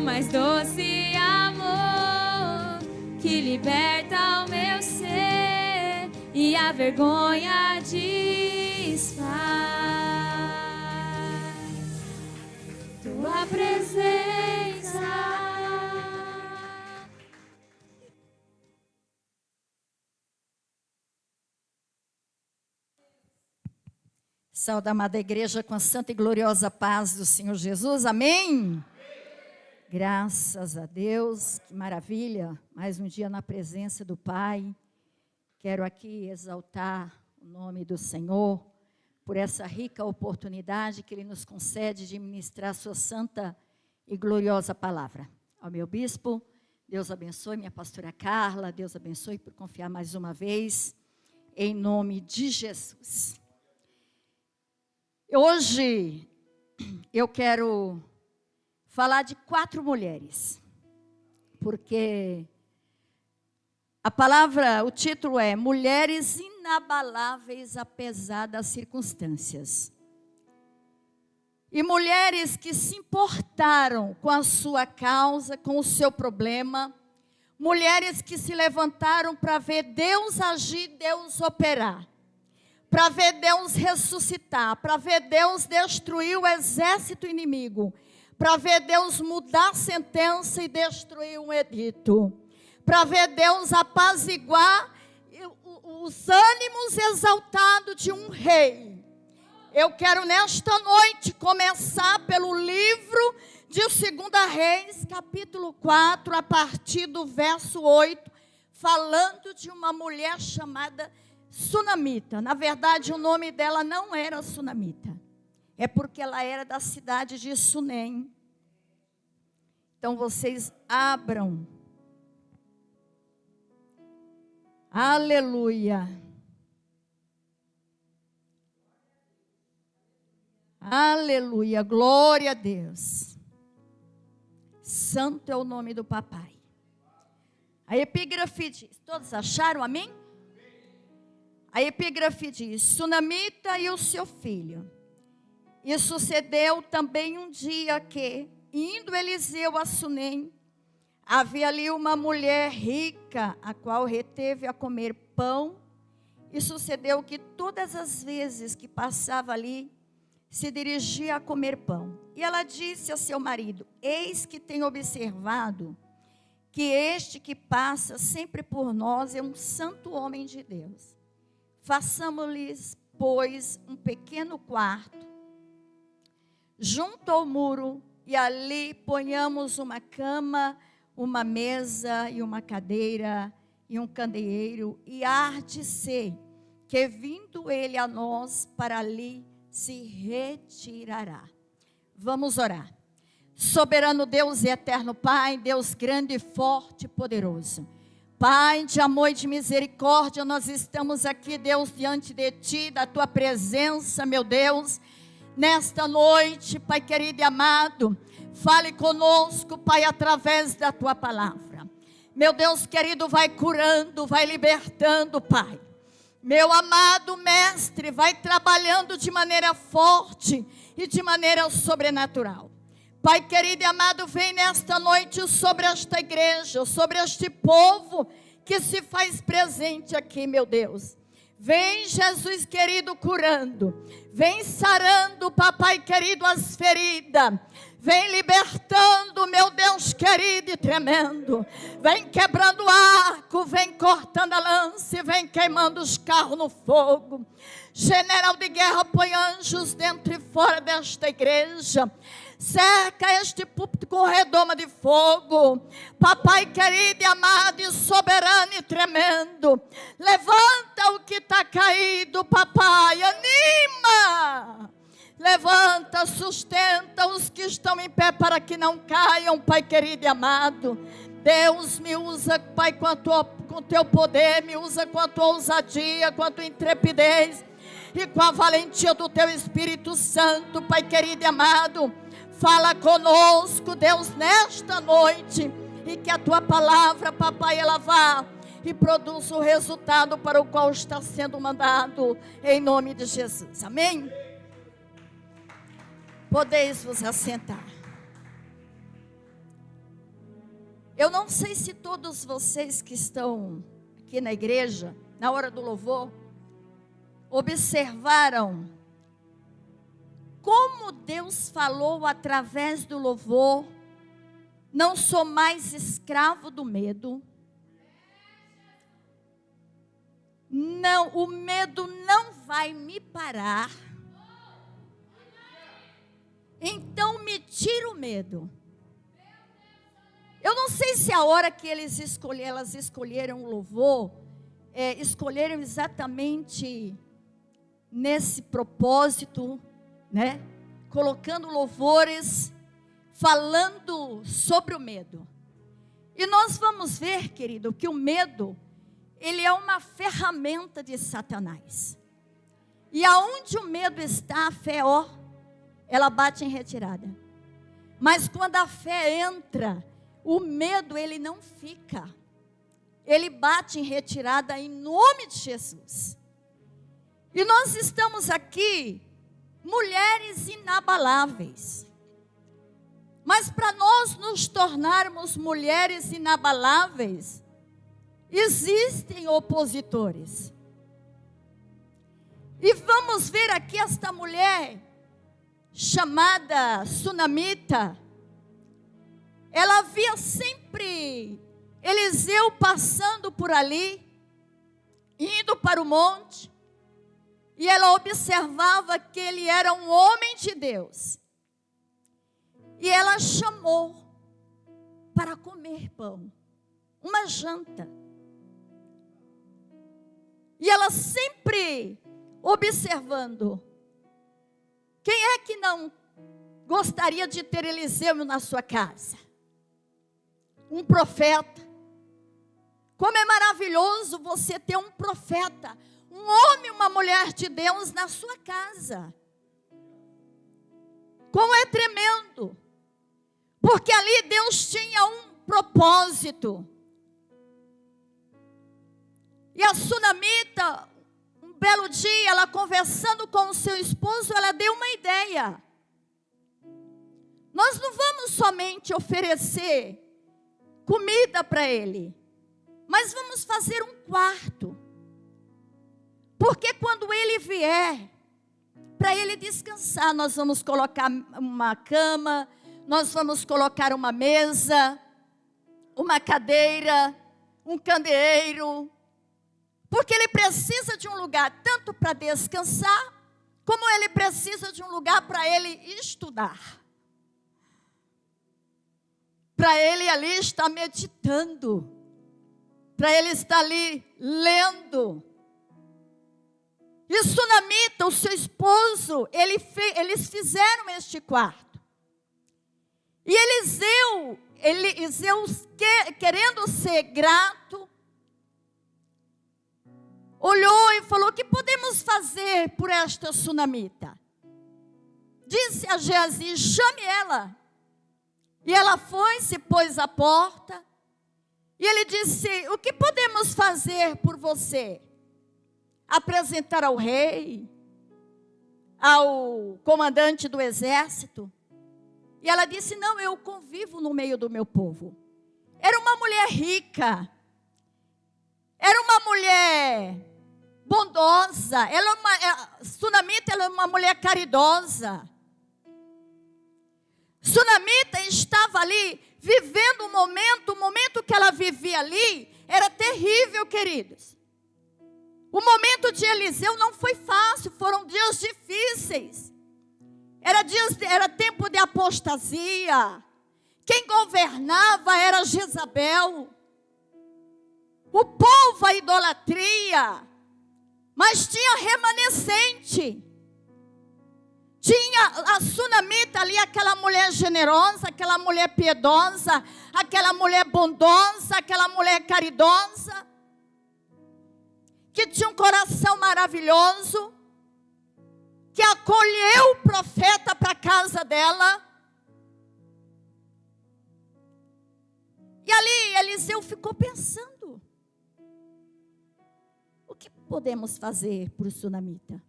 mais doce amor que liberta o meu ser e a vergonha desfaz. Tua presença. Saúde a amada igreja com a santa e gloriosa paz do Senhor Jesus, amém? Graças a Deus, que maravilha, mais um dia na presença do Pai. Quero aqui exaltar o nome do Senhor, por essa rica oportunidade que Ele nos concede de ministrar a sua santa e gloriosa palavra. Ao meu bispo, Deus abençoe, minha pastora Carla, Deus abençoe por confiar mais uma vez, em nome de Jesus. Hoje eu quero falar de 4 mulheres, porque a palavra, o título é Mulheres Inabaláveis apesar das circunstâncias. E mulheres que se importaram com a sua causa, com o seu problema, mulheres que se levantaram para ver Deus agir, Deus operar. Para ver Deus ressuscitar, para ver Deus destruir o exército inimigo, para ver Deus mudar a sentença e destruir um edito, para ver Deus apaziguar os ânimos exaltados de um rei. Eu quero nesta noite começar pelo livro de 2 Reis, capítulo 4, a partir do verso 8, falando de uma mulher chamada Sunamita. Na verdade, o nome dela não era Sunamita. É porque ela era da cidade de Sunem. Então, vocês abram. Aleluia. Aleluia. Glória a Deus. Santo é o nome do papai. A epígrafe diz, todos acharam, amém? A epígrafe diz, Sunamita e o seu filho. E sucedeu também um dia que, indo Eliseu a Sunem, havia ali uma mulher rica, a qual reteve a comer pão. E sucedeu que todas as vezes que passava ali, se dirigia a comer pão. E ela disse a seu marido, eis que tenho observado que este que passa sempre por nós é um santo homem de Deus. Façamos-lhes, pois, um pequeno quarto, junto ao muro, e ali ponhamos uma cama, uma mesa e uma cadeira, e um candeeiro, e há de ser que, vindo ele a nós, para ali se retirará. Vamos orar. Soberano Deus e eterno Pai, Deus grande, forte e poderoso. Pai de amor e de misericórdia, nós estamos aqui, Deus, diante de Ti, da Tua presença, meu Deus, nesta noite, Pai querido e amado, fale conosco, Pai, através da Tua palavra. Meu Deus querido, vai curando, vai libertando, Pai. Meu amado Mestre, vai trabalhando de maneira forte e de maneira sobrenatural. Pai querido e amado, vem nesta noite sobre esta igreja, sobre este povo que se faz presente aqui, meu Deus. Vem, Jesus querido, curando. Vem sarando, papai querido, as feridas. Vem libertando, meu Deus querido e tremendo. Vem quebrando o arco, vem cortando a lança, vem queimando os carros no fogo. General de guerra, põe anjos dentro e fora desta igreja. Cerca este púlpito com redoma de fogo. Papai querido e amado e soberano e tremendo. Levanta o que está caído, papai. Anima. Levanta, sustenta os que estão em pé para que não caiam, Pai querido e amado. Deus, me usa, Pai, com o teu poder. Me usa com a tua ousadia, com a tua intrepidez e com a valentia do teu Espírito Santo, Pai querido e amado. Fala conosco, Deus, nesta noite, e que a tua palavra, papai, ela vá e produza o resultado para o qual está sendo mandado, em nome de Jesus, amém? Podeis vos assentar. Eu não sei se todos vocês que estão aqui na igreja, na hora do louvor, observaram como Deus falou através do louvor: não sou mais escravo do medo. Não, o medo não vai me parar. Então me tira o medo. Eu não sei se a hora que elas escolheram o louvor, escolheram exatamente nesse propósito, né? Colocando louvores, falando sobre o medo. E nós vamos ver, querido, que o medo, ele é uma ferramenta de Satanás. E aonde o medo está, a fé, ela bate em retirada. Mas quando a fé entra, o medo, ele não fica. Ele bate em retirada em nome de Jesus. E nós estamos aqui, mulheres inabaláveis. Mas para nós nos tornarmos mulheres inabaláveis, existem opositores. E vamos ver aqui esta mulher chamada Sunamita. Ela via sempre Eliseu passando por ali, indo para o monte, e ela observava que ele era um homem de Deus. E ela chamou para comer pão, uma janta. E ela sempre observando: quem é que não gostaria de ter Eliseu na sua casa? Um profeta. Como é maravilhoso você ter um profeta, um homem, uma mulher de Deus na sua casa. Como é tremendo. Porque ali Deus tinha um propósito. E a Sunamita, um belo dia, ela conversando com o seu esposo, ela deu uma ideia. Nós não vamos somente oferecer comida para ele, mas vamos fazer um quarto. Porque quando ele vier, para ele descansar, nós vamos colocar uma cama, nós vamos colocar uma mesa, uma cadeira, um candeeiro. Porque ele precisa de um lugar tanto para descansar, como ele precisa de um lugar para ele estudar. Para ele ali estar meditando. Para ele estar ali lendo. E Sunamita, o seu esposo, eles fizeram este quarto. E Eliseu querendo ser grato, olhou e falou: o que podemos fazer por esta Sunamita? Disse a Geazi: chame ela. E ela foi, se pôs à porta. E ele disse: o que podemos fazer por você? Apresentar ao rei, ao comandante do exército. E ela disse: não, eu convivo no meio do meu povo. Era uma mulher rica. Era uma mulher bondosa. Sunamita era uma mulher caridosa. Sunamita estava ali vivendo o momento que ela vivia ali era terrível, queridos. O momento de Eliseu não foi fácil, foram dias difíceis. Era tempo de apostasia. Quem governava era Jezabel. O povo, a idolatria. Mas tinha remanescente. Tinha a Sunamita ali, aquela mulher generosa, aquela mulher piedosa, aquela mulher bondosa, aquela mulher caridosa, que tinha um coração maravilhoso, que acolheu o profeta para a casa dela. E ali Eliseu ficou pensando: o que podemos fazer por Sunamita?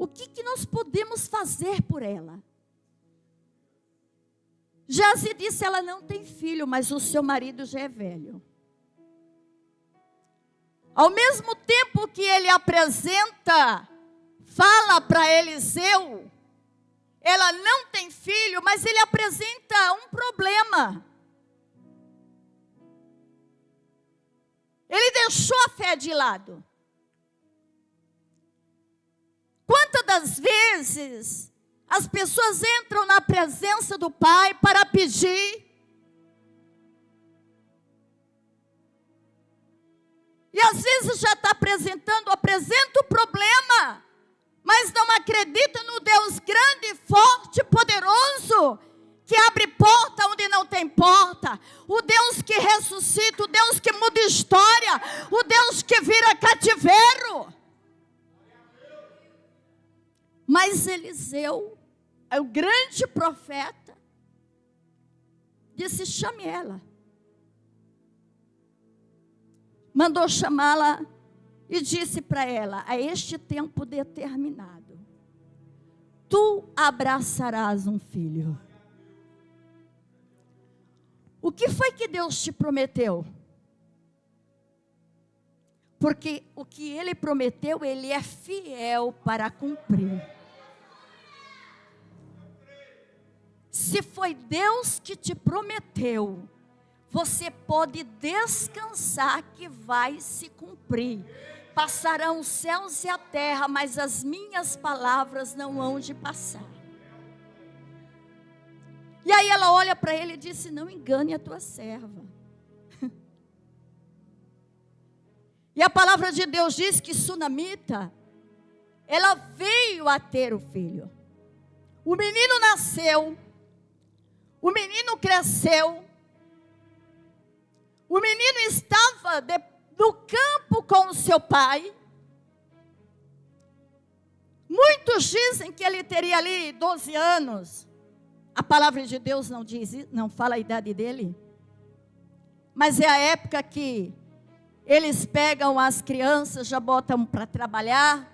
O que nós podemos fazer por ela? Geazi disse: ela não tem filho, mas o seu marido já é velho. Ao mesmo tempo que ele fala para Eliseu, ela não tem filho, mas ele apresenta um problema. Ele deixou a fé de lado. Quantas das vezes as pessoas entram na presença do Pai para pedir, e às vezes já está apresenta o problema, mas não acredita no Deus grande, forte, poderoso, que abre porta onde não tem porta, o Deus que ressuscita, o Deus que muda história, o Deus que vira cativeiro. Mas Eliseu, o grande profeta, disse: chame ela. Mandou chamá-la e disse para ela: a este tempo determinado, tu abraçarás um filho. O que foi que Deus te prometeu? Porque o que Ele prometeu, Ele é fiel para cumprir. Se foi Deus que te prometeu, você pode descansar que vai se cumprir. Passarão os céus e a terra, mas as minhas palavras não hão de passar. E aí ela olha para ele e disse: não engane a tua serva. E a palavra de Deus diz que Sunamita, ela veio a ter o filho. O menino nasceu, o menino cresceu, o menino estava no campo com o seu pai. Muitos dizem que ele teria ali 12 anos. A palavra de Deus não diz, não fala a idade dele. Mas é a época que eles pegam as crianças, já botam para trabalhar.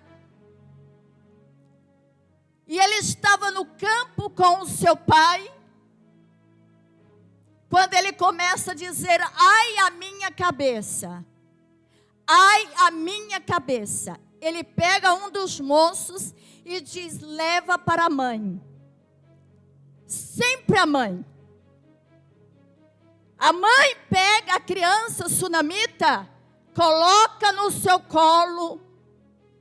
E ele estava no campo com o seu pai, quando ele começa a dizer: ai a minha cabeça, ai a minha cabeça. Ele pega um dos moços e diz: leva para a mãe. Sempre a mãe. A mãe pega a criança Sunamita, coloca no seu colo.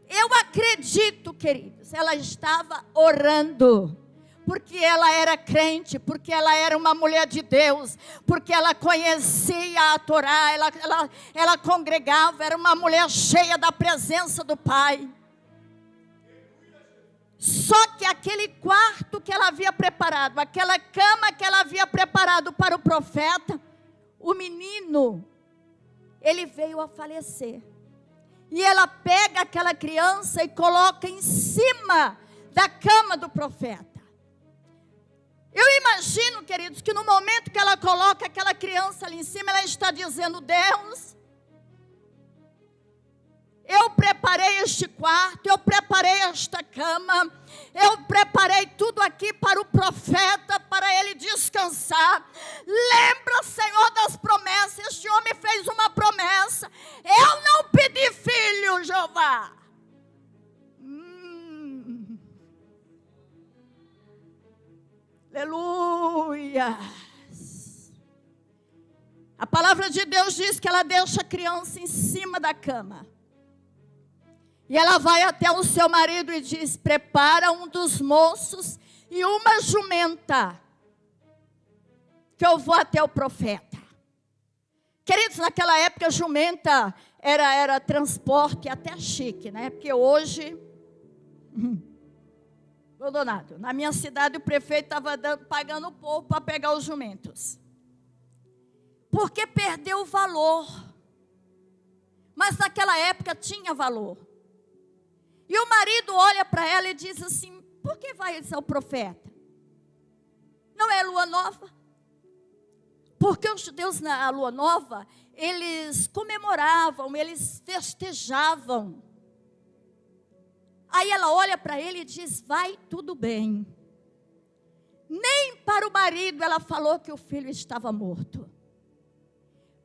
Eu acredito, queridos, ela estava orando, porque ela era crente, porque ela era uma mulher de Deus, porque ela conhecia a Torá, ela congregava, era uma mulher cheia da presença do Pai. Só que aquele quarto que ela havia preparado, aquela cama que ela havia preparado para o profeta, o menino, ele veio a falecer. E ela pega aquela criança e coloca em cima da cama do profeta. Eu imagino, queridos, que no momento que ela coloca aquela criança ali em cima, ela está dizendo: Deus, eu preparei este quarto, eu preparei esta cama, eu preparei tudo aqui para o profeta, para ele descansar. Lembra, Senhor, das promessas. Este homem fez uma promessa: eu não pedi filho, Jeová. Aleluia. A palavra de Deus diz que ela deixa a criança em cima da cama. E ela vai até o seu marido e diz: prepara um dos moços e uma jumenta, que eu vou até o profeta. Queridos, naquela época jumenta era transporte até chique, né? Porque hoje, Donado, na minha cidade o prefeito estava pagando o povo para pegar os jumentos. Porque perdeu o valor. Mas naquela época tinha valor. E o marido olha para ela e diz assim: por que vai ao profeta? Não é lua nova? Porque os judeus na lua nova, eles comemoravam, eles festejavam. Aí ela olha para ele e diz: vai tudo bem. Nem para o marido ela falou que o filho estava morto.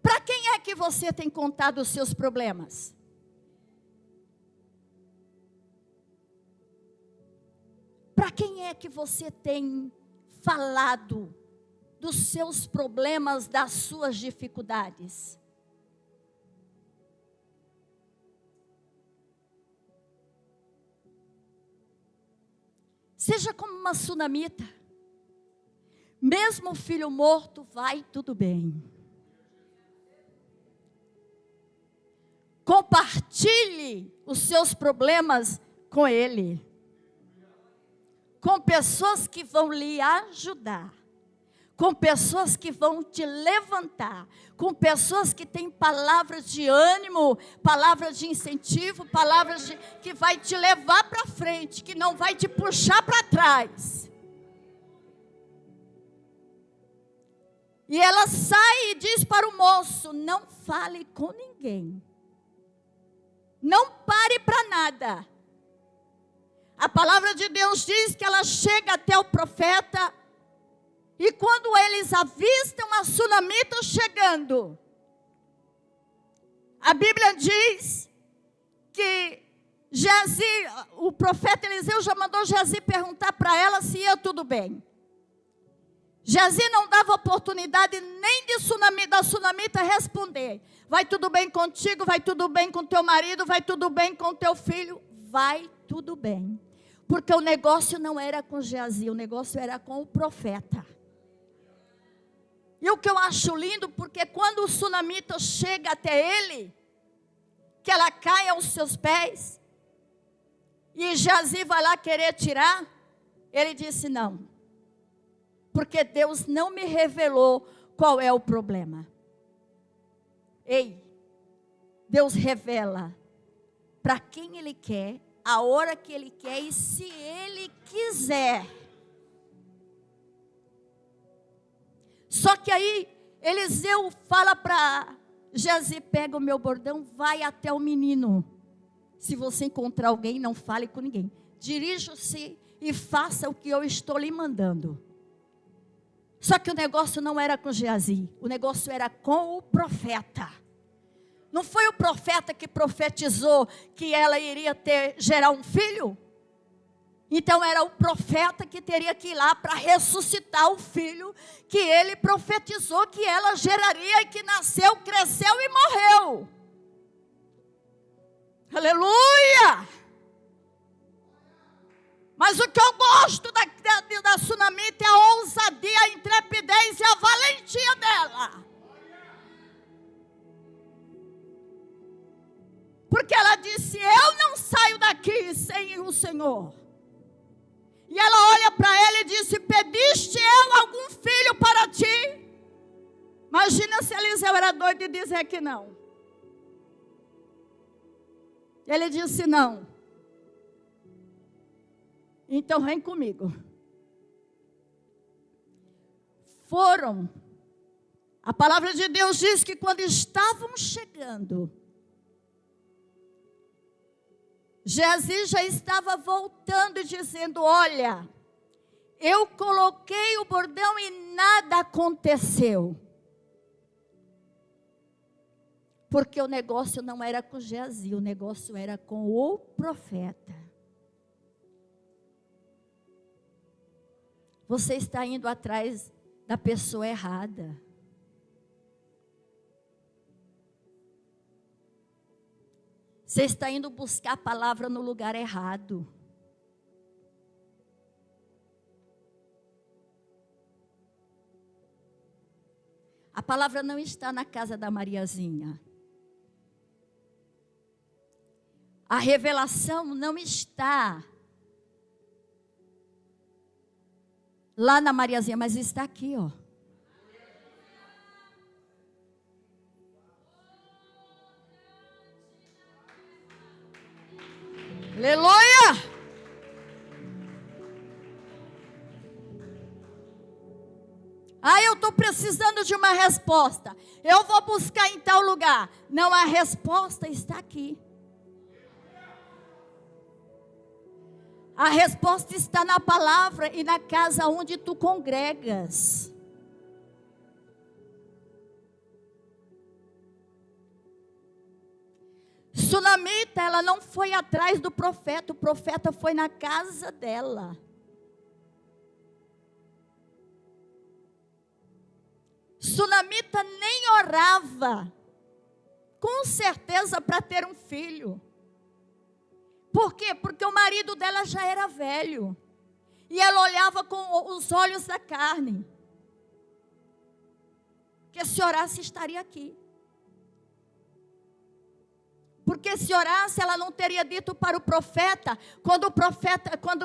Para quem é que você tem contado os seus problemas? Para quem é que você tem falado dos seus problemas, das suas dificuldades? Seja como uma sunamita. Mesmo o filho morto, vai tudo bem. Compartilhe os seus problemas com ele. Com pessoas que vão lhe ajudar. Com pessoas que vão te levantar. Com pessoas que têm palavras de ânimo, palavras de incentivo, que vai te levar para frente, que não vai te puxar para trás. E ela sai e diz para o moço: não fale com ninguém. Não pare para nada. A palavra de Deus diz que ela chega até o profeta. E quando eles avistam a sunamita chegando, a Bíblia diz que o profeta Eliseu já mandou Geazi perguntar para ela se ia tudo bem. Geazi não dava oportunidade nem da sunamita responder. Vai tudo bem contigo, vai tudo bem com teu marido, vai tudo bem com teu filho, vai tudo bem. Porque o negócio não era com Geazi, o negócio era com o profeta. E o que eu acho lindo, porque quando o sunamita chega até ele, que ela cai aos seus pés, e Geazi vai lá querer tirar, ele disse não. Porque Deus não me revelou qual é o problema. Ei, Deus revela para quem Ele quer, a hora que Ele quer e se Ele quiser. Só que aí Eliseu fala para Geazi: pega o meu bordão, vai até o menino. Se você encontrar alguém, não fale com ninguém. Dirija-se e faça o que eu estou lhe mandando. Só que o negócio não era com Geazi, o negócio era com o profeta. Não foi o profeta que profetizou que ela iria gerar um filho? Então era o profeta que teria que ir lá para ressuscitar o filho que ele profetizou que ela geraria e que nasceu, cresceu e morreu. Aleluia! Mas o que eu gosto da sunamita é a ousadia, a intrepidez e a valentia dela. Porque ela disse: eu não saio daqui sem o Senhor. E ela olha para ele e disse: pediste eu algum filho para ti? Imagina se Eliseu era doido de dizer que não. Ele disse: não. Então vem comigo. Foram. A palavra de Deus diz que quando estavam chegando, Geazi já estava voltando e dizendo: olha, eu coloquei o bordão e nada aconteceu. Porque o negócio não era com Geazi, o negócio era com o profeta. Você está indo atrás da pessoa errada. Você está indo buscar a palavra no lugar errado. A palavra não está na casa da Mariazinha. A revelação não está lá na Mariazinha, mas está aqui, ó. Aleluia! Eu estou precisando de uma resposta. Eu vou buscar em tal lugar. Não, a resposta está aqui. A resposta está na palavra e na casa onde tu congregas. Sunamita, ela não foi atrás do profeta, o profeta foi na casa dela. Sunamita nem orava, com certeza, para ter um filho. Por quê? Porque o marido dela já era velho. E ela olhava com os olhos da carne. Que se orasse estaria aqui. Porque se orasse, ela não teria dito para o profeta. Quando o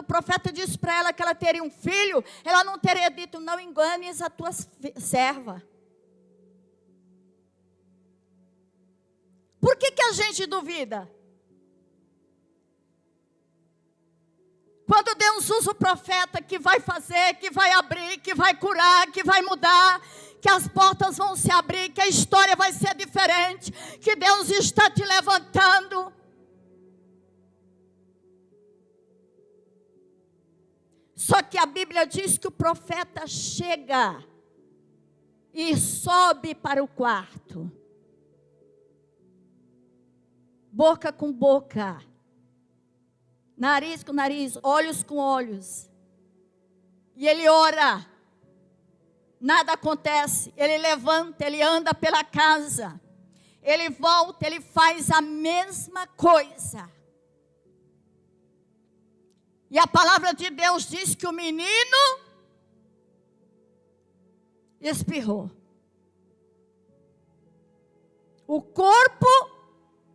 profeta disse para ela que ela teria um filho, ela não teria dito: não enganes a tua serva. Por que a gente duvida? Quando Deus usa o profeta que vai fazer, que vai abrir, que vai curar, que vai mudar, que as portas vão se abrir, que a história vai ser diferente, que Deus está te levantando. Só que a Bíblia diz que o profeta chega e sobe para o quarto. Boca com boca. Nariz com nariz, olhos com olhos. E ele ora. Nada acontece. Ele levanta, ele anda pela casa. Ele volta, ele faz a mesma coisa. E a palavra de Deus diz que o menino espirrou. O corpo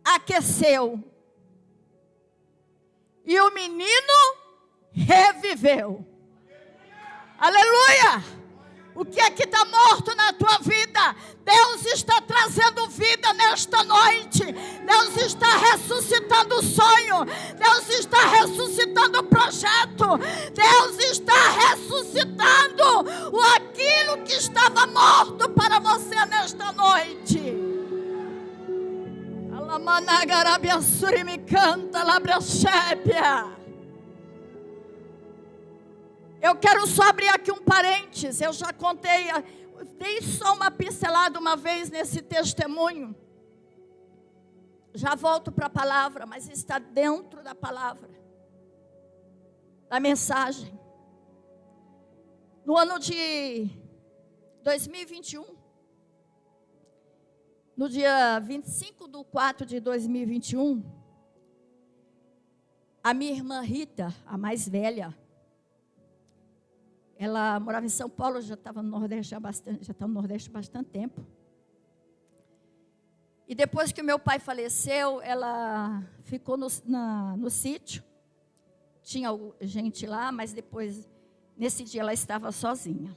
aqueceu. E o menino reviveu. Aleluia! O que é que está morto na tua vida? Deus está trazendo vida nesta noite. Deus está ressuscitando o sonho. Deus está ressuscitando o projeto. Deus está ressuscitando aquilo que estava morto para você nesta noite. Me canta, eu quero só abrir aqui um parênteses. Eu já contei, dei só uma pincelada uma vez nesse testemunho. Já volto para a palavra, mas está dentro da palavra, da mensagem. No ano de 2021, no dia 25/4/2021, a minha irmã Rita, a mais velha, ela morava em São Paulo, já estava no Nordeste já está no Nordeste há bastante tempo. E depois que o meu pai faleceu, ela ficou no sítio. Tinha gente lá, mas depois, nesse dia, ela estava sozinha.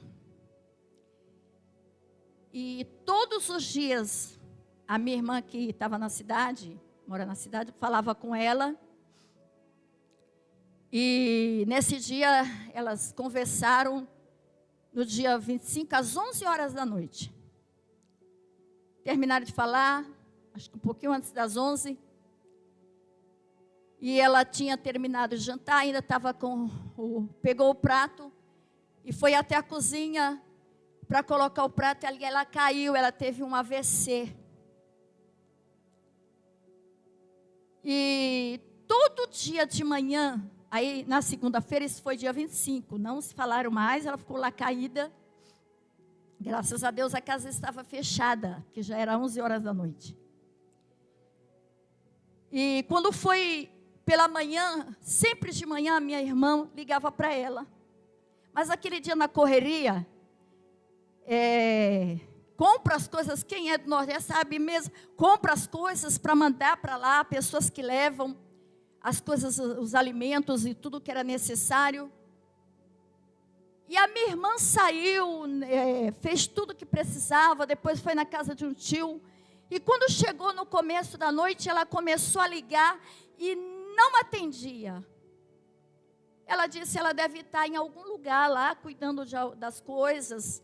E todos os dias, a minha irmã que estava na cidade, mora na cidade, falava com ela. E nesse dia, elas conversaram no dia 25, às 11 horas da noite. Terminaram de falar, acho que um pouquinho antes das 11. E ela tinha terminado de jantar, ainda estava pegou o prato e foi até a cozinha para colocar o prato. E ela caiu, ela teve um AVC. E todo dia de manhã, aí na segunda-feira, isso foi dia 25, não se falaram mais, ela ficou lá caída. Graças a Deus a casa estava fechada, que já era 11 horas da noite. E quando foi pela manhã, sempre de manhã, minha irmã ligava para ela. Mas aquele dia na correria, compra as coisas, quem é do Nordeste sabe mesmo, compra as coisas para mandar para lá, pessoas que levam as coisas, os alimentos e tudo que era necessário. E a minha irmã saiu, fez tudo o que precisava, depois foi na casa de um tio. E quando chegou no começo da noite, ela começou a ligar e não atendia. Ela disse, ela deve estar em algum lugar lá, cuidando das coisas.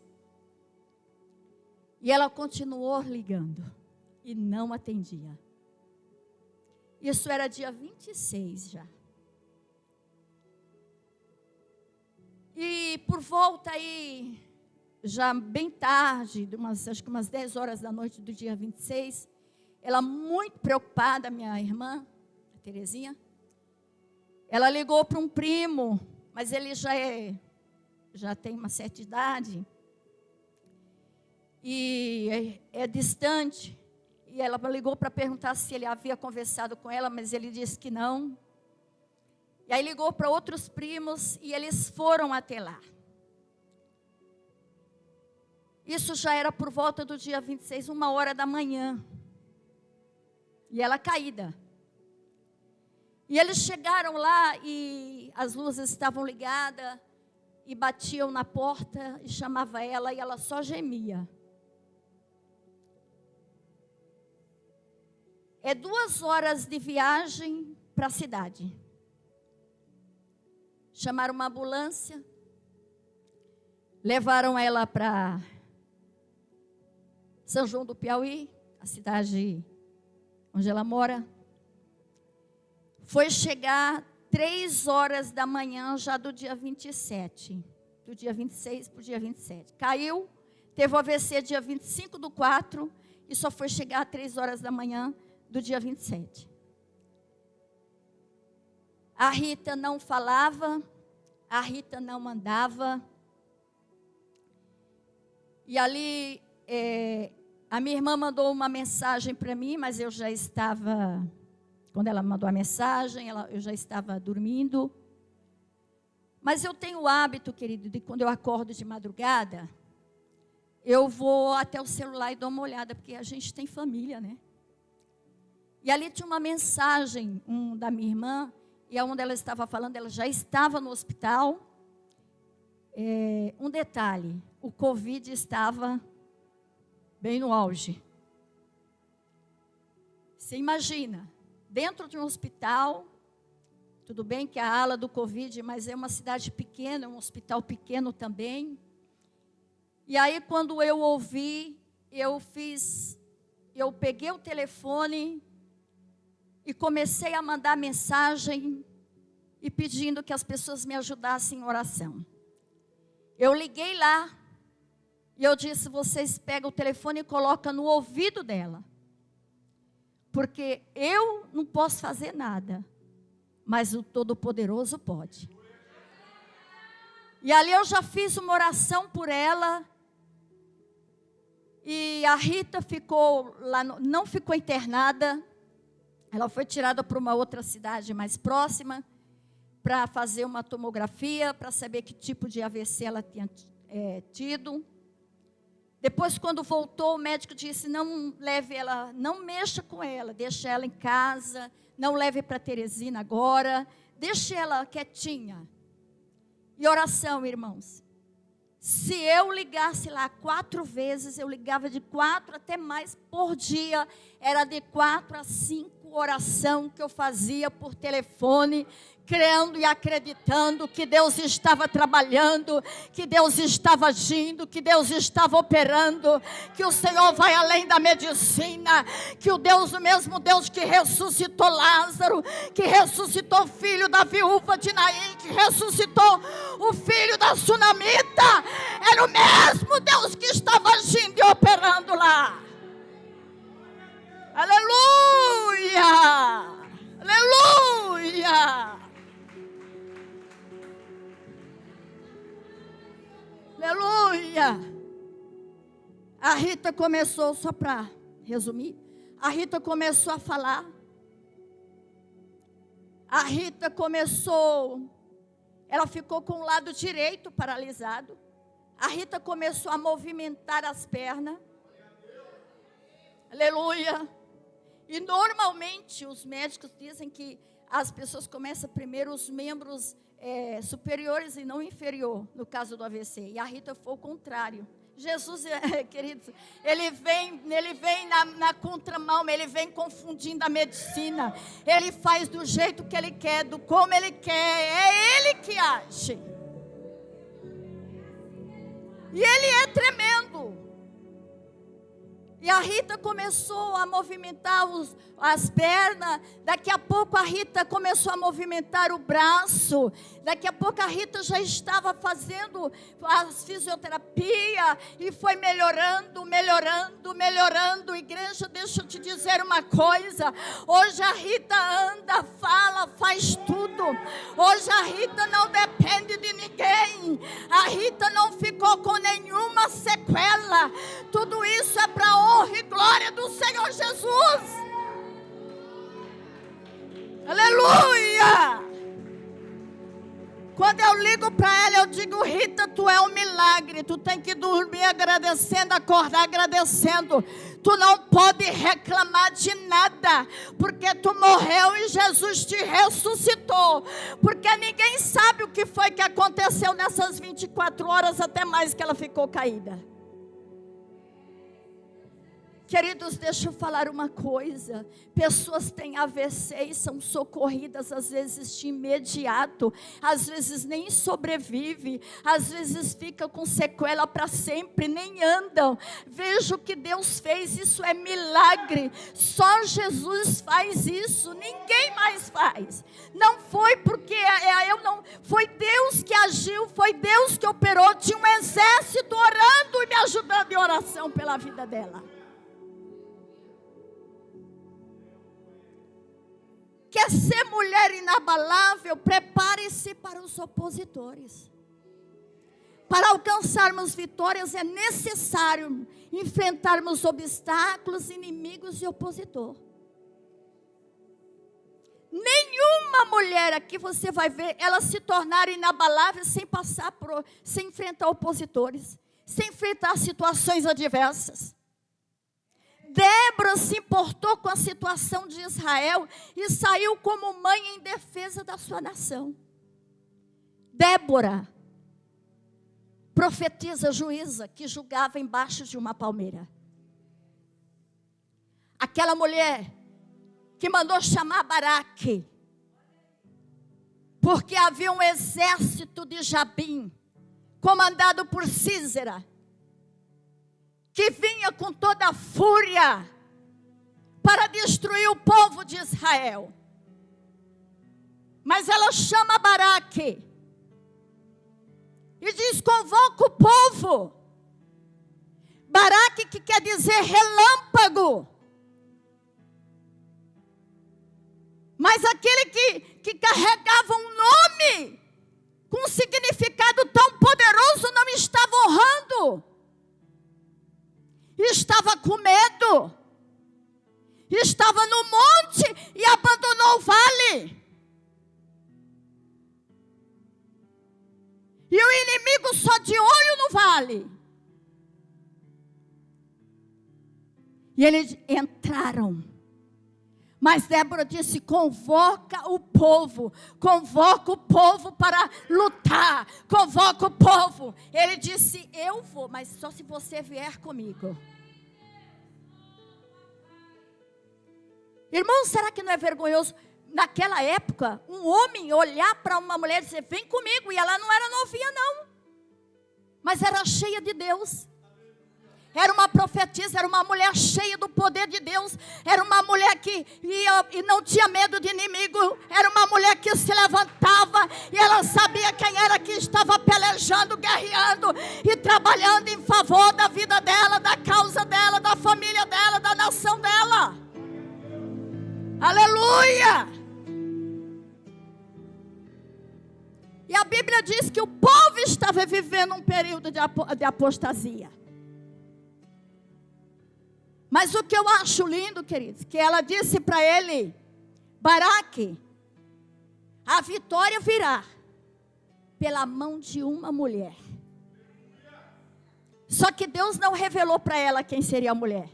E ela continuou ligando e não atendia. Isso era dia 26 já. E por volta aí, já bem tarde, acho que umas 10 horas da noite do dia 26, ela muito preocupada, minha irmã, a Terezinha, ela ligou para um primo, mas ele já tem uma certa idade, e é distante, e ela ligou para perguntar se ele havia conversado com ela, mas ele disse que não. E aí ligou para outros primos, e eles foram até lá. Isso já era por volta do dia 26, 1h da manhã. E ela caída. E eles chegaram lá e as luzes estavam ligadas. E batiam na porta e chamava ela e ela só gemia. É 2 horas de viagem para a cidade. Chamaram uma ambulância. Levaram ela para São João do Piauí, a cidade onde ela mora. Foi chegar 3 horas da manhã já do dia 27. Do dia 26 para o dia 27. Caiu, teve o AVC dia 25/4 e só foi chegar 3 horas da manhã do dia 27. A Rita não falava, a Rita não andava. E ali, a minha irmã mandou uma mensagem para mim, mas eu já estava, quando ela mandou a mensagem, eu já estava dormindo. Mas eu tenho o hábito, querido, de quando eu acordo de madrugada, eu vou até o celular e dou uma olhada, porque a gente tem família, né? E ali tinha uma mensagem da minha irmã, e onde ela estava falando, ela já estava no hospital. Um detalhe, o Covid estava bem no auge. Você imagina, dentro de um hospital, tudo bem que a ala do Covid, mas é uma cidade pequena, um hospital pequeno também. E aí quando eu ouvi, eu peguei o telefone e comecei a mandar mensagem e pedindo que as pessoas me ajudassem em oração. Eu liguei lá e eu disse, vocês pegam o telefone e colocam no ouvido dela. Porque eu não posso fazer nada, mas o Todo-Poderoso pode. E ali eu já fiz uma oração por ela. E a Rita ficou lá, não ficou internada. Ela foi tirada para uma outra cidade mais próxima para fazer uma tomografia, para saber que tipo de AVC ela tinha tido. Depois, quando voltou, o médico disse, não leve ela, não mexa com ela, deixa ela em casa, não leve para Teresina agora, deixe ela quietinha. E oração, irmãos. Se eu ligasse lá 4 vezes, eu ligava de 4 até mais por dia, era de 4 a 5 oração que eu fazia por telefone, crendo e acreditando que Deus estava trabalhando, que Deus estava agindo, que Deus estava operando, que o Senhor vai além da medicina, que o mesmo Deus que ressuscitou Lázaro, que ressuscitou o filho da viúva de Naim, que ressuscitou o filho da sunamita, era o mesmo Deus que estava agindo e operando lá. Aleluia! Aleluia! Aleluia! A Rita começou, só para resumir, a Rita começou a falar. A Rita começou, ela ficou com o lado direito paralisado. A Rita começou a movimentar as pernas. Aleluia! E normalmente os médicos dizem que as pessoas começam primeiro os membros superiores e não inferior, no caso do AVC. E a Rita foi o contrário. Jesus, queridos, ele vem na contramão, ele vem confundindo a medicina. Ele faz do jeito que ele quer, do como ele quer. É ele que age. E ele é tremendo. E a Rita começou a movimentar as pernas. Daqui a pouco a Rita começou a movimentar o braço. Daqui a pouco a Rita já estava fazendo a fisioterapia. E foi melhorando, melhorando, melhorando. Igreja, deixa eu te dizer uma coisa. Hoje a Rita anda, fala, faz tudo. Hoje a Rita não depende de ninguém. A Rita não ficou com nenhuma sequela. Tudo isso é para honra e glória do Senhor Jesus. Aleluia! Quando eu ligo para ela, eu digo: Rita, tu é um milagre. Tu tem que dormir agradecendo, acordar agradecendo. Tu não pode reclamar de nada, porque tu morreu e Jesus te ressuscitou. Porque ninguém sabe o que foi que aconteceu nessas 24 horas, até mais que ela ficou caída. Queridos, deixa eu falar uma coisa. Pessoas têm AVC e são socorridas, às vezes de imediato. Às vezes nem sobrevive. Às vezes fica com sequela para sempre, nem andam. Veja o que Deus fez, isso é milagre. Só Jesus faz isso, ninguém mais faz. Não foi porque foi Deus que agiu, foi Deus que operou. Tinha um exército orando e me ajudando em oração pela vida dela. Quer ser mulher inabalável? Prepare-se para os opositores. Para alcançarmos vitórias é necessário enfrentarmos obstáculos, inimigos e opositor. Nenhuma mulher aqui você vai ver ela se tornar inabalável sem enfrentar opositores, sem enfrentar situações adversas. Débora se importou com a situação de Israel e saiu como mãe em defesa da sua nação. Débora, profetisa, juíza, que julgava embaixo de uma palmeira. Aquela mulher que mandou chamar Baraque, porque havia um exército de Jabim, comandado por Sísera, que vinha com toda a fúria para destruir o povo de Israel. Mas ela chama Baraque e diz: convoca o povo. Baraque, que quer dizer relâmpago. Mas aquele que carregava um nome com um significado tão poderoso não estava honrando. Estava com medo, estava no monte e abandonou o vale. E o inimigo só de olho no vale. E eles entraram. Mas Débora disse: convoca o povo para lutar, convoca o povo. Ele disse: eu vou, mas só se você vier comigo. Irmão, será que não é vergonhoso, naquela época, um homem olhar para uma mulher e dizer: vem comigo, e ela não era novinha não, mas era cheia de Deus. Era uma profetisa, era uma mulher cheia do poder de Deus. Era uma mulher que ia e não tinha medo de inimigo. Era uma mulher que se levantava e ela sabia quem era que estava pelejando, guerreando e trabalhando em favor da vida dela, da causa dela, da família dela, da nação dela. Aleluia! E a Bíblia diz que o povo estava vivendo um período de apostasia. Mas o que eu acho lindo, queridos, que ela disse para ele: Baraque, a vitória virá pela mão de uma mulher. Só que Deus não revelou para ela quem seria a mulher.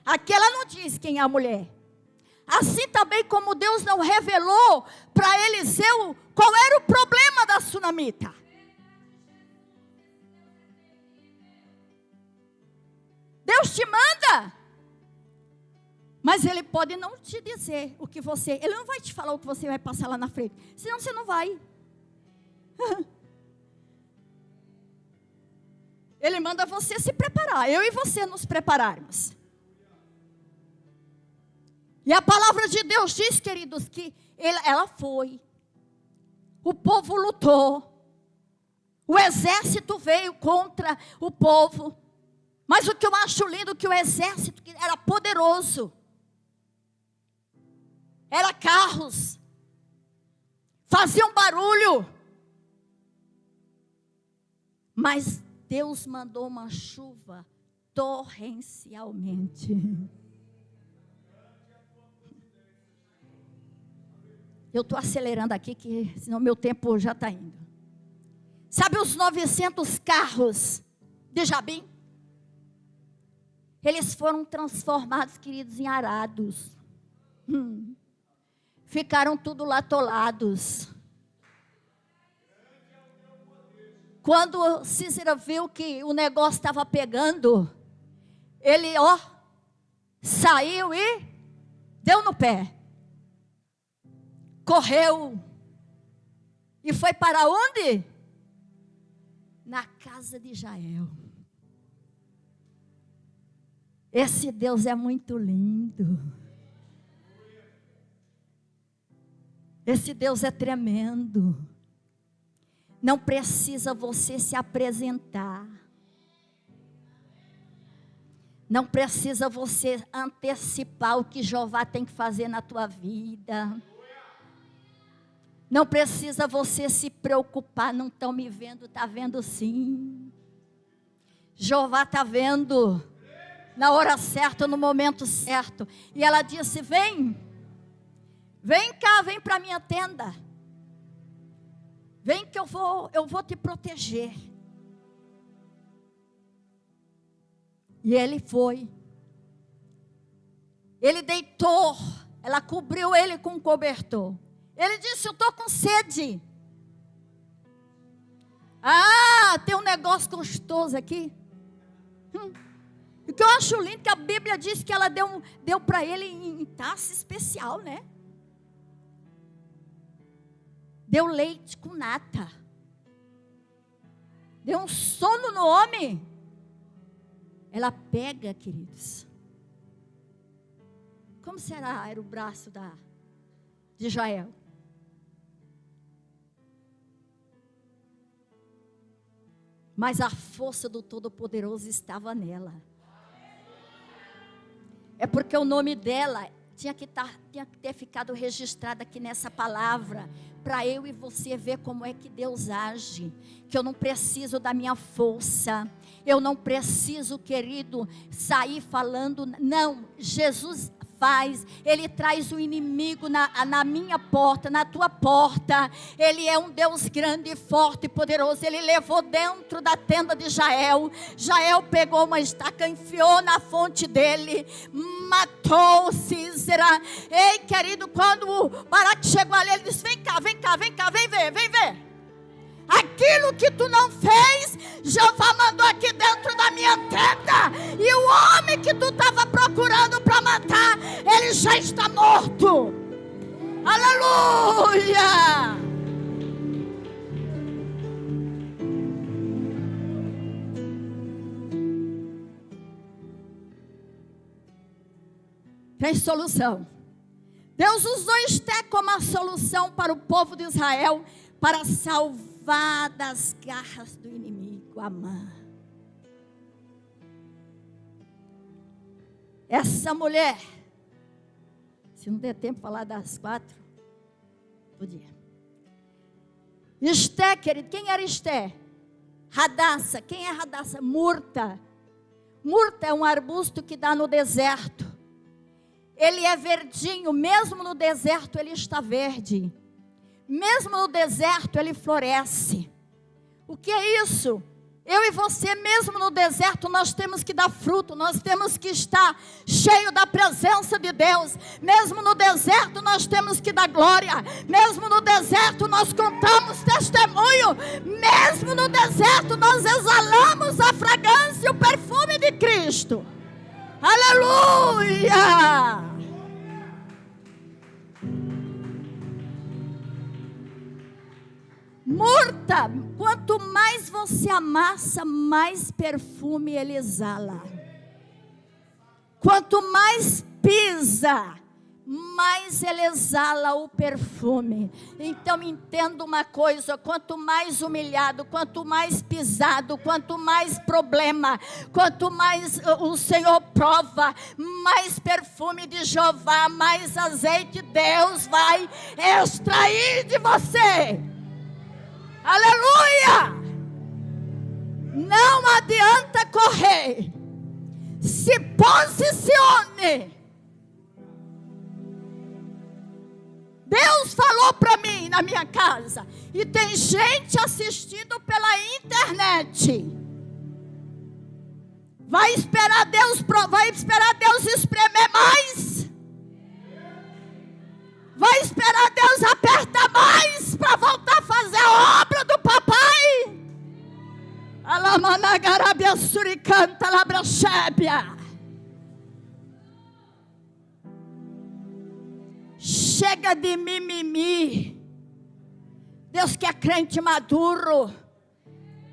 Aqui ela não diz quem é a mulher. Assim também como Deus não revelou para Eliseu qual era o problema da sunamita. Deus te manda, mas Ele pode não te dizer o que você... Ele não vai te falar o que você vai passar lá na frente, senão você não vai. Ele manda você se preparar, eu e você nos prepararmos. E a palavra de Deus diz, queridos, que ela foi. O povo lutou. O exército veio contra o povo. Mas o que eu acho lindo é que o exército era poderoso. Era carros. Faziam barulho. Mas Deus mandou uma chuva torrencialmente. Eu estou acelerando aqui, que senão meu tempo já está indo. Sabe os 900 carros de Jabim? Eles foram transformados, queridos, em arados. Ficaram tudo lá atolados. Quando Cícera viu que o negócio estava pegando, ele, saiu e deu no pé. Correu. E foi para onde? Na casa de Jael. Esse Deus é muito lindo. Esse Deus é tremendo. Não precisa você se apresentar. Não precisa você antecipar o que Jeová tem que fazer na tua vida. Não precisa você se preocupar, não estão me vendo, está vendo sim. Jeová está vendo, na hora certa, no momento certo. E ela disse, vem cá, vem para a minha tenda. Vem que eu vou te proteger. E ele foi. Ele deitou, ela cobriu ele com um cobertor. Ele disse, eu estou com sede. Tem um negócio gostoso aqui. O que eu acho lindo, que a Bíblia diz que ela deu para ele em taça especial, né? Deu leite com nata. Deu um sono no homem. Ela pega, queridos. Como será? Era o braço de Jael. Mas a força do Todo-Poderoso estava nela. É porque o nome dela tinha que ter ficado registrado aqui nessa palavra, para eu e você ver como é que Deus age. Que eu não preciso da minha força, eu não preciso, querido, sair falando. Não, Jesus faz, Ele traz o inimigo na minha porta, na tua porta. Ele é um Deus grande, forte e poderoso. Ele levou dentro da tenda de Jael. Jael pegou uma estaca, enfiou na fonte dele, matou Cícera. Ei, querido, quando o Baraque chegou ali, ele disse, vem cá, vem ver. Aquilo que tu não fez, Jeová mandou aqui dentro da minha tenda. E o homem que tu estava procurando para matar, ele já está morto. Aleluia! Tem solução. Deus usou Esté como a solução para o povo de Israel, para salvar das garras do inimigo, Amã. Essa mulher, se não der tempo de falar das 4, podia. Esté, querido, quem era Esté? Radassa, quem é Radassa? Murta. Murta é um arbusto que dá no deserto. Ele é verdinho, mesmo no deserto ele está verde. Mesmo no deserto ele floresce. O que é isso? Eu e você, mesmo no deserto, nós temos que dar fruto. Nós temos que estar cheio da presença de Deus. Mesmo no deserto nós temos que dar glória. Mesmo no deserto nós contamos testemunho. Mesmo no deserto nós exalamos a fragrância e o perfume de Cristo. Aleluia! Murta, quanto mais você amassa, mais perfume ele exala. Quanto mais pisa, mais ele exala o perfume. Então entenda uma coisa: quanto mais humilhado, quanto mais pisado, quanto mais problema, quanto mais o Senhor prova, mais perfume de Jeová, mais azeite Deus vai extrair de você. Aleluia! Não adianta correr. Se posicione. Deus falou para mim na minha casa. E tem gente assistindo pela internet. Vai esperar Deus espremer mais? Vai esperar Deus apertar mais para voltar a fazer a obra do papai? Alamanagarabia suricanta labrachébia. Chega de mimimi. Deus quer crente maduro.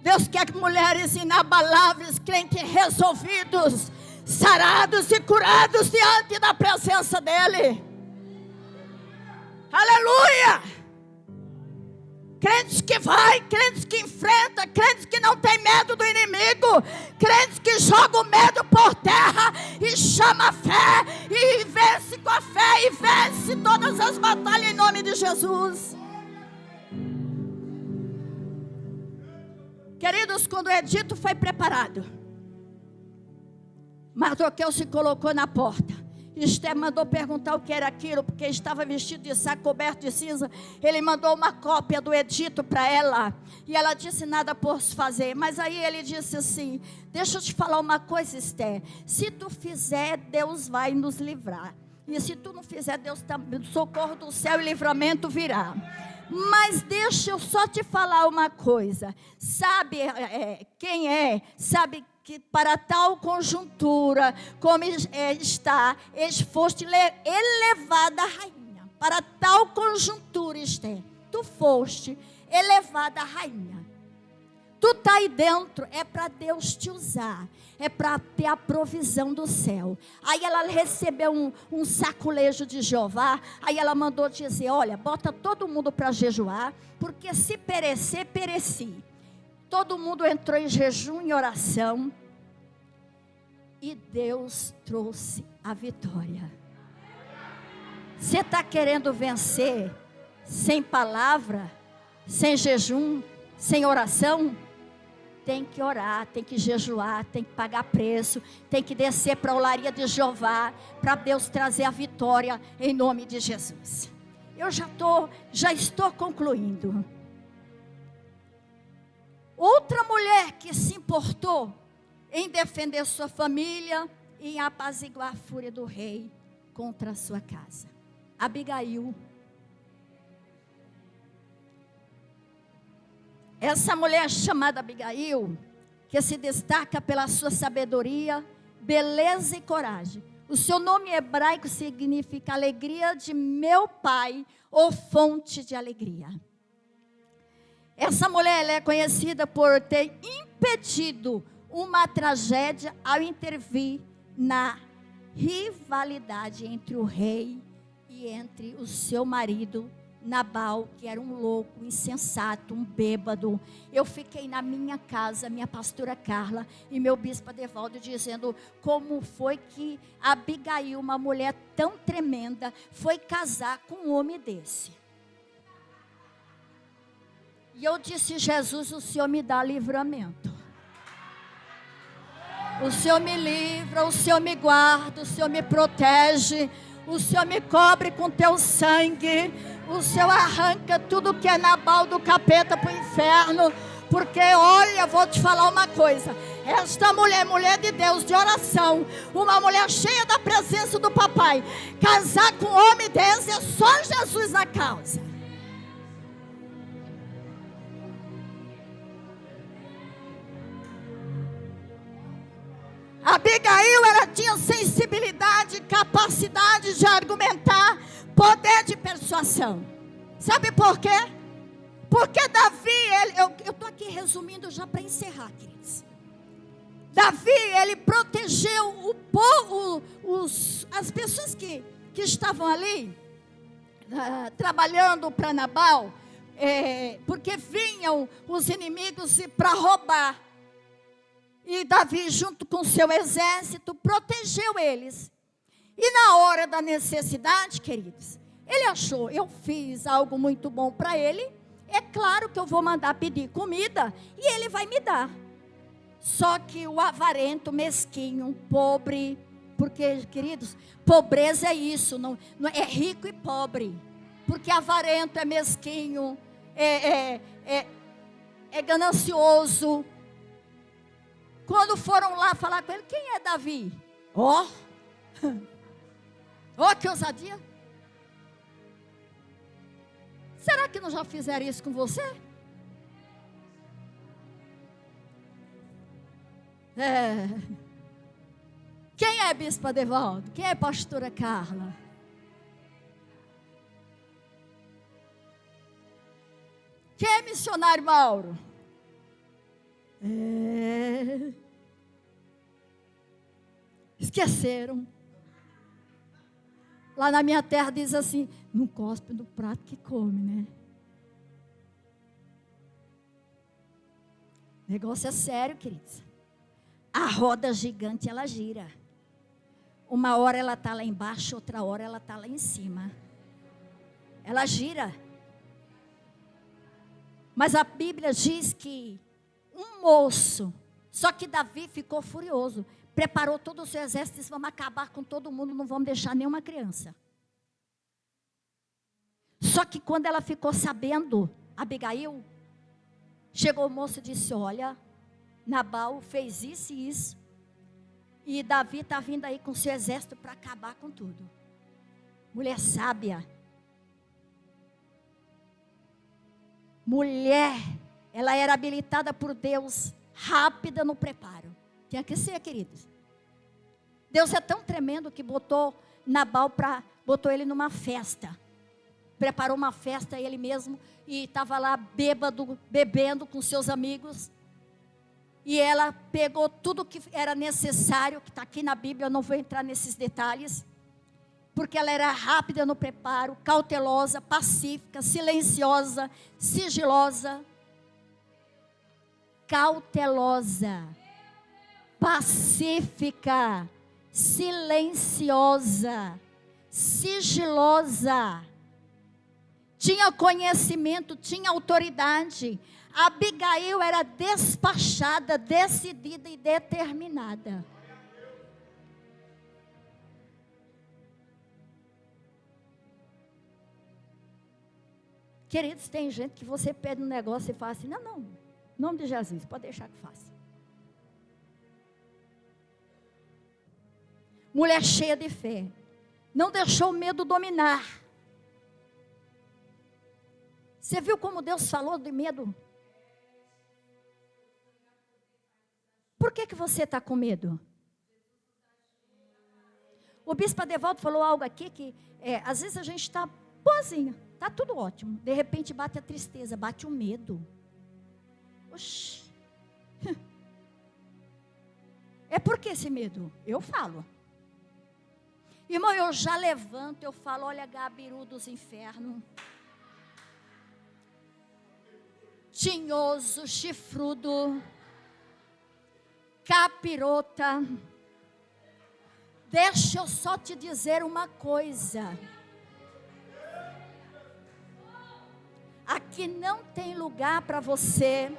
Deus quer mulheres inabaláveis, crentes resolvidos, sarados e curados diante da presença dEle. Aleluia! Crentes que vai, crentes que enfrenta, crentes que não tem medo do inimigo, crentes que jogam o medo por terra e chama a fé e vence com a fé e vence todas as batalhas em nome de Jesus. Queridos, quando o edito foi preparado, Mardoqueu se colocou na porta. Esther mandou perguntar o que era aquilo, porque estava vestido de saco coberto de cinza. Ele mandou uma cópia do edito para ela, e ela disse: nada posso fazer. Mas aí ele disse assim: deixa eu te falar uma coisa, Esther, se tu fizer, Deus vai nos livrar, e se tu não fizer, Deus também, socorro do céu e livramento virá. Mas deixa eu só te falar uma coisa, sabe quem é, sabe que para tal conjuntura, como está, foste elevada rainha. Para tal conjuntura, Esther, tu foste elevada rainha. Tu está aí dentro, é para Deus te usar, é para ter a provisão do céu. Aí ela recebeu um saculejo de Jeová. Aí ela mandou dizer: olha, bota todo mundo para jejuar, porque se perecer, pereci. Todo mundo entrou em jejum e oração. E Deus trouxe a vitória. Você está querendo vencer sem palavra, sem jejum, sem oração? Tem que orar, tem que jejuar, tem que pagar preço, tem que descer para a olaria de Jeová, para Deus trazer a vitória em nome de Jesus. Eu já estou concluindo. Outra mulher que se importou em defender sua família e em apaziguar a fúria do rei contra a sua casa, Abigail. Essa mulher chamada Abigail, que se destaca pela sua sabedoria, beleza e coragem. O seu nome hebraico significa alegria de meu pai, ou fonte de alegria. Essa mulher ela é conhecida por ter impedido uma tragédia ao intervir na rivalidade entre o rei e entre o seu marido Nabal, que era um louco, insensato, um bêbado. Eu fiquei na minha casa, minha pastora Carla e meu bispo Adevaldo, dizendo como foi que Abigail, uma mulher tão tremenda, foi casar com um homem desse. E eu disse: Jesus, o Senhor me dá livramento. O Senhor me livra, o Senhor me guarda, o Senhor me protege, o Senhor me cobre com teu sangue, o Senhor arranca tudo que é Nabal do capeta para o inferno. Porque olha, vou te falar uma coisa, esta mulher, mulher de Deus, de oração, uma mulher cheia da presença do papai, casar com um homem desse é só Jesus na causa. Abigail, ela tinha sensibilidade, capacidade de argumentar, poder de persuasão. Sabe por quê? Porque Davi, eu estou aqui resumindo já para encerrar, queridos. Davi, ele protegeu o povo, as pessoas que estavam ali, trabalhando para Nabal, porque vinham os inimigos para roubar. E Davi, junto com seu exército, protegeu eles. E na hora da necessidade, queridos, ele achou, eu fiz algo muito bom para ele, é claro que eu vou mandar pedir comida e ele vai me dar. Só que o avarento, mesquinho, pobre, porque, queridos, pobreza é isso, não é rico e pobre. Porque avarento é mesquinho, é ganancioso. Quando foram lá falar com ele, quem é Davi? Ó, que ousadia. Será que não já fizeram isso com você? Quem é Bispo Adevaldo? Quem é Pastora Carla? Quem é Missionário Mauro? Esqueceram. Lá na minha terra diz assim, não cospe no prato que come, né? O negócio é sério, queridos. A roda gigante, ela gira. Uma hora ela está lá embaixo, outra hora ela está lá em cima. Ela gira. Mas a Bíblia diz que um moço, só que Davi ficou furioso, preparou todo o seu exército e disse, vamos acabar com todo mundo, não vamos deixar nenhuma criança. Só que quando ela ficou sabendo, Abigail, chegou o moço e disse, olha, Nabal fez isso e isso, e Davi está vindo aí com seu exército para acabar com tudo. Mulher sábia. Mulher, ela era habilitada por Deus, rápida no preparo. Tinha que ser, queridos. Deus é tão tremendo que botou Nabal botou ele numa festa. Preparou uma festa ele mesmo e estava lá bêbado, bebendo com seus amigos. E ela pegou tudo que era necessário, que está aqui na Bíblia, eu não vou entrar nesses detalhes. Porque ela era rápida no preparo, cautelosa, pacífica, silenciosa, sigilosa. Cautelosa, pacífica, silenciosa, sigilosa. Tinha conhecimento, tinha autoridade. Abigail era despachada, decidida e determinada. Queridos, tem gente que você pede um negócio e fala assim, não, em nome de Jesus, pode deixar que faça. Mulher cheia de fé, não deixou o medo dominar. Você viu como Deus falou de medo? Por que você está com medo? O bispo Adevaldo falou algo aqui que, às vezes a gente está boazinha, está tudo ótimo. De repente bate a tristeza, bate o medo. Oxi. É por que esse medo? Eu falo. Irmão, eu já levanto, eu falo, olha Gabiru dos infernos. Tinhoso, chifrudo, capirota. Deixa eu só te dizer uma coisa. Aqui não tem lugar para você.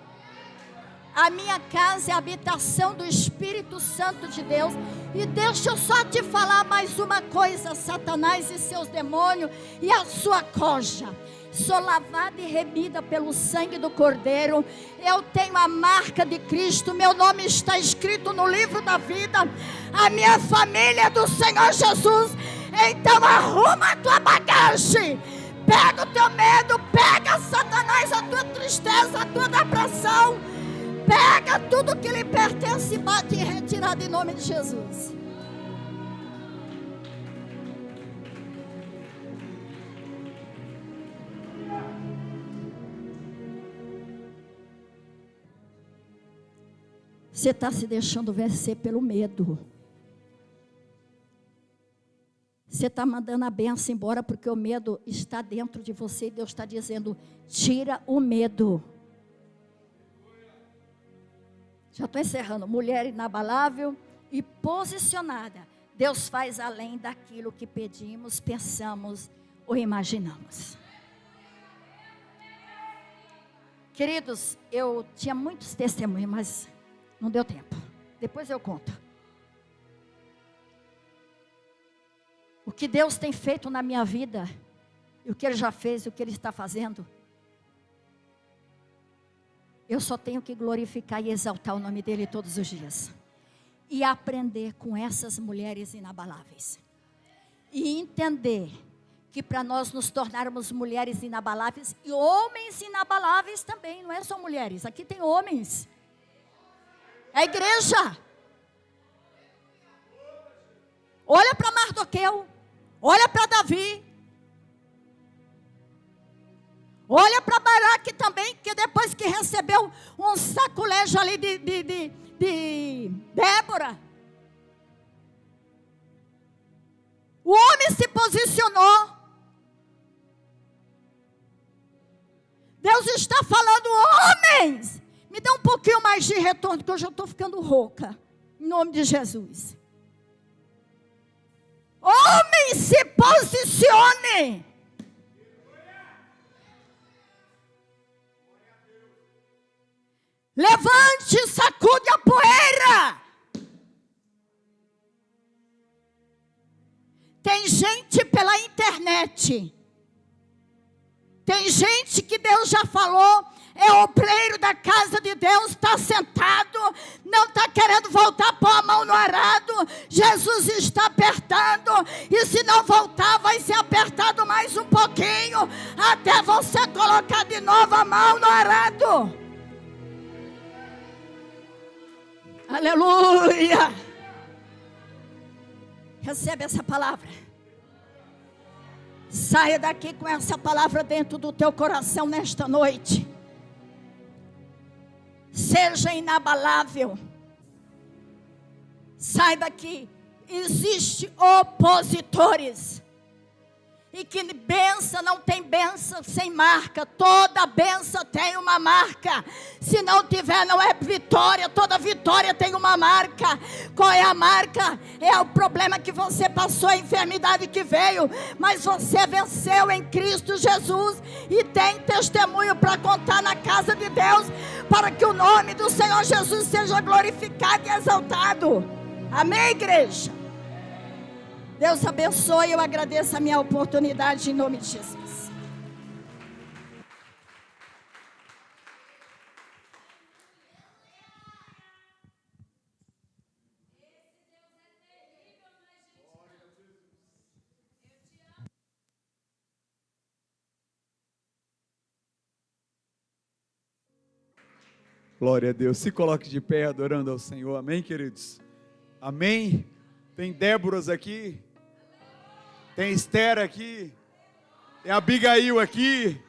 A minha casa é a habitação do Espírito Santo de Deus. E deixa eu só te falar mais uma coisa, Satanás e seus demônios e a sua coja. Sou lavada e remida pelo sangue do Cordeiro. Eu tenho a marca de Cristo. Meu nome está escrito no livro da vida. A minha família é do Senhor Jesus. Então arruma a tua bagagem. Pega o teu medo. Pega, Satanás, a tua tristeza, a tua depressão. Pega tudo que lhe pertence e bate em retirada em nome de Jesus. Você está se deixando vencer pelo medo. Você está mandando a bênção embora porque o medo está dentro de você. E Deus está dizendo, tira o medo. Já estou encerrando. Mulher inabalável e posicionada. Deus faz além daquilo que pedimos, pensamos ou imaginamos. Queridos, eu tinha muitos testemunhos, mas não deu tempo. Depois eu conto. O que Deus tem feito na minha vida, e o que Ele já fez, e o que Ele está fazendo, eu só tenho que glorificar e exaltar o nome dEle todos os dias. E aprender com essas mulheres inabaláveis. E entender que para nós nos tornarmos mulheres inabaláveis, e homens inabaláveis também, não é só mulheres, aqui tem homens. É a igreja. Olha para Mardoqueu. Olha para Davi. Olha para Baraque também, que depois que recebeu um saculejo ali de Débora, o homem se posicionou. Deus está falando, homens, me dá um pouquinho mais de retorno, que eu já estou ficando rouca, em nome de Jesus. Homens, se posicionem. Levante, sacude a poeira. Tem gente pela internet. Tem gente que Deus já falou, é obreiro da casa de Deus, está sentado, não está querendo voltar a pôr a mão no arado. Jesus está apertando, e se não voltar, vai ser apertado mais um pouquinho, até você colocar de novo a mão no arado. Aleluia! Recebe essa palavra. Saia daqui com essa palavra dentro do teu coração nesta noite. Seja inabalável. Saiba que existem opositores. E que bênção não tem bênção sem marca. Toda bênção tem uma marca. Se não tiver, não é vitória. Toda vitória tem uma marca. Qual é a marca? É o problema que você passou, a enfermidade que veio. Mas você venceu em Cristo Jesus. E tem testemunho para contar na casa de Deus. Para que o nome do Senhor Jesus seja glorificado e exaltado. Amém, igreja? Deus abençoe, eu agradeço a minha oportunidade em nome de Jesus. Glória a Deus. Se coloque de pé adorando ao Senhor. Amém, queridos? Amém. Tem Déboras aqui. Tem Esther aqui. Tem Abigail aqui.